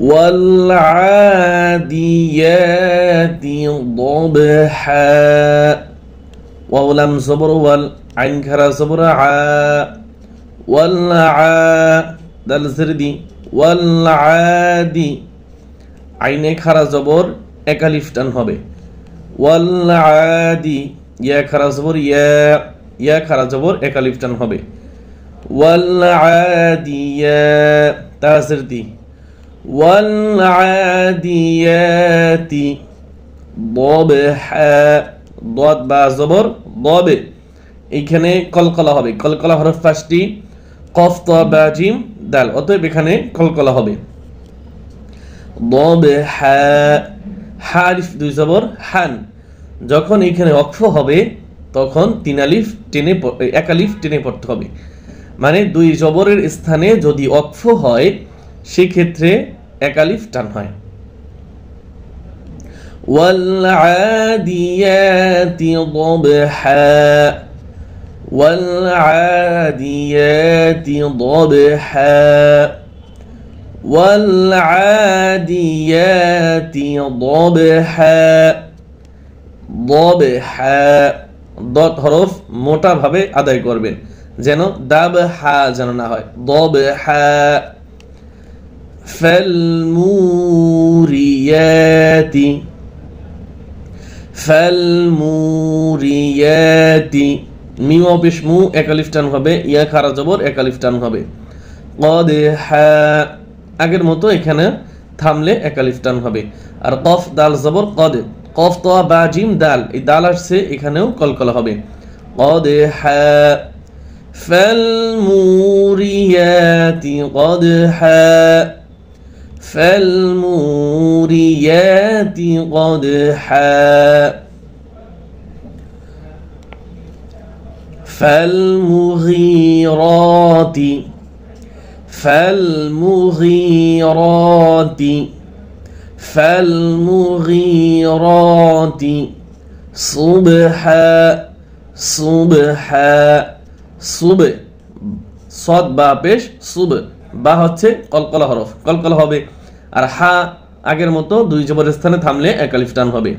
والعاديات ضبحا واو لام زبر وال عين خرا زبر ع والع دال زردي والعادي عينه خرا زبر এক আলিফ টান হবে والعادي ইয়া খারা জবর ইয়া খারা জবর এক আলিফ টান হবে والعاديات তাসরদি والعاديات ضبحا ضاد বা জবর ضب এখানে কলকলা হবে কলকলা হরফ পাঁচটি কফ তা বা জিম দাল অতএব এখানে কলকলা হবে ضبحا হারিফ দুই জবর হান যখন এখানে ওয়াকফ হবে তখন তিন আলিফ টেনে এক আলিফ টেনে পড়তে হবে মানে দুই জবরের স্থানে যদি ওয়াকফ হয় সেই ক্ষেত্রে এক আলিফ টান হয় والعاديات ضبحا والعاديات ضبحا والعاديات ضبحا ضبحا ضاد হরফ মোটা ভাবে আদায় করবেন যেন দাবহা যেন না হয় ضبحا فالموريات فالموريات মিম ও পেশ মু এক আলিফ টান হবে ইয়া খারা জবর এক আলিফ টান হবে قدحا আগের মতো এখানে থামলে এক আলিফ টান হবে আর কফ দাল জবর কদ কফ তো বা জিম দাল এই দাল আসছে এখানেও কলকলা হবে قدحا فالموريات قدحا فالموريات قدحا فالمغيرات فالمغيرات فالمغيرات صبحا صبحا صبح صاد با পেশ সুব বা হচ্ছে কলকলা হরফ কলকলা হবে আর হা আগের মতো দুই জবরের স্থানে থামলে এক আলিফ টান হবে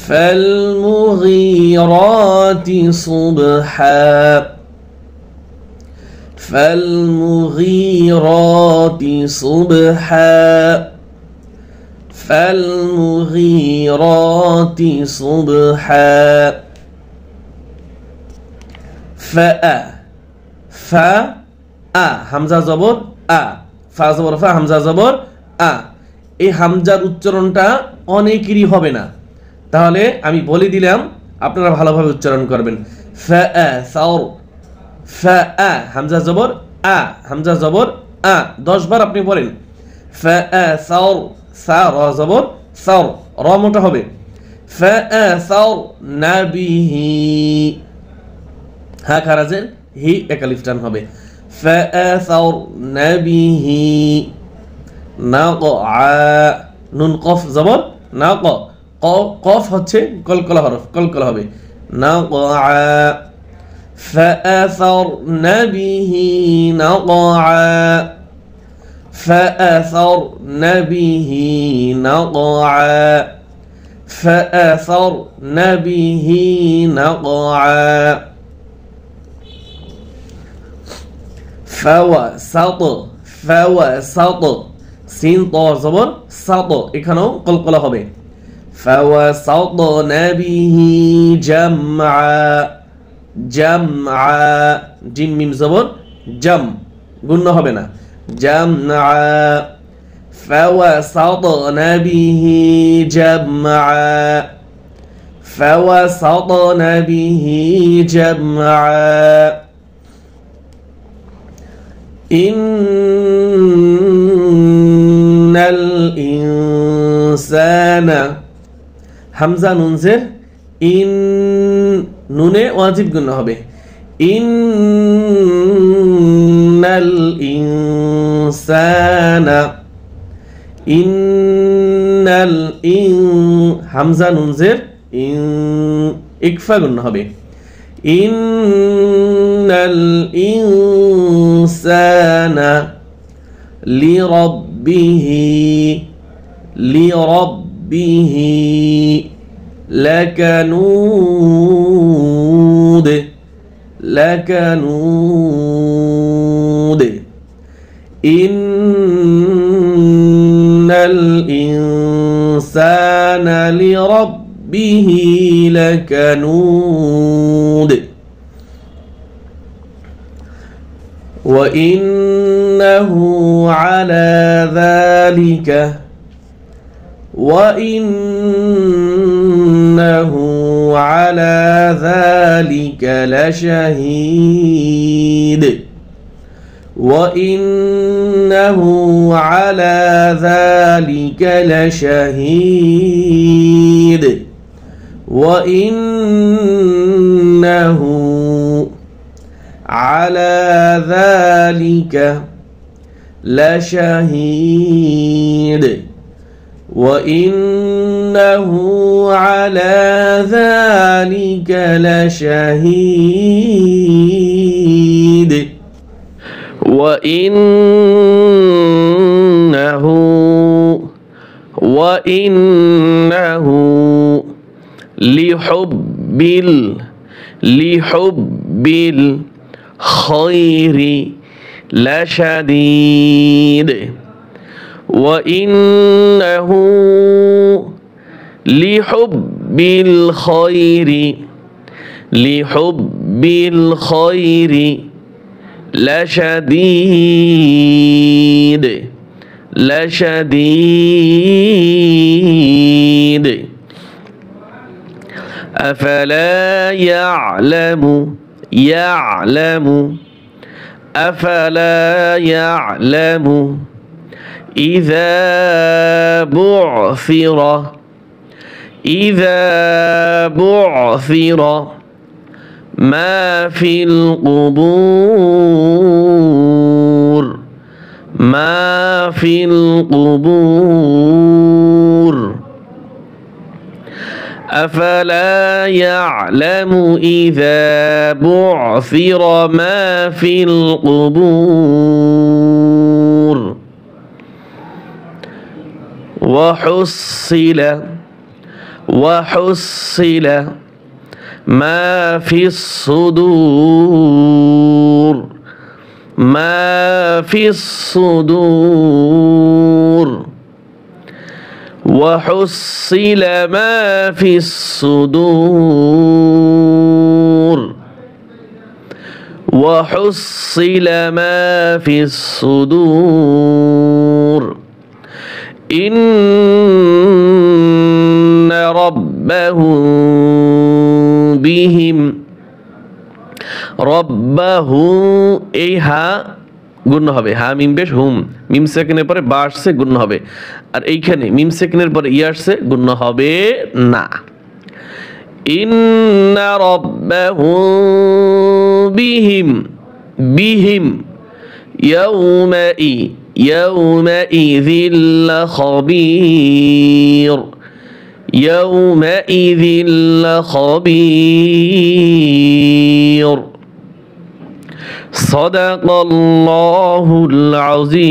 فالمغيرات صبحا فالمغيرات صبحا فالمغيرات صبحا فا فا হামজা জবর আ ফা জবর ফা হামজা জবর আ এই হামজার উচ্চারণটা অনেকেরই হবে না তাহলে আমি বলে দিলাম আপনারা ভালোভাবে উচ্চারণ করবেন ফা সাউর ফা হামজা জবর আ হামজা জবর আ 10 বার আপনি পড়েন ফা সাউর সা র জবর সাউর র মোটা হবে ফা সাউর নাবিহি হা খারাজের হি এক আলিফ টান হবে فأثرن به نقعا নুন কফ জবর নাক কফ হচ্ছে কলকলা হরফ কলকলা হবে নাকআ فأثرن به نقعا فأثرن به نقعا فأثرن به نقعا فوسط فوسط সিন ত জবর সাত এখানেও কলকলা হবে فوسطن به جمعا جمعا জিম মিম জবর জাম গুণ হবে না جمعا فوسطن به جمعا فوسطن به جمعا ইন্নাল ইনসানা হামজা নুন জের ইন নুনে ওয়াজিব গুণা হবে ইন্নাল ইনসানা ইন্নাল ইন হামজা নুন জের ইন ইকফা গুণা হবে ইন্নাল ইনসানা লিরাব্বিহি لربه لكنود إن الإنسان لربه لكنود وإنه على ذلك لشهيد وإنه على ذلك لشهيد وإنه على ذلك لشهيد وإنه على ذلك لشهيد وإنه لحب الخير لشديد وإنه لحب الخير لشديد أفلا يعلم إذا بعثر ما في القبور أفلا يعلم إذا بعثر ما في القبور وحصل ما في الصدور وحصل ما في الصدور إن ربهم এই হা গুণ হবে হা মিম পেশ হুম মিম সেকেন্ডের পরে বা আসছে গুণ হবে আর এইখানে মিম সেকেন্ডের পরে ই আসছে গুণ হবে না ইন্না রাব্বাহুম বিহিম يومئذ لخبير صدق الله العظيم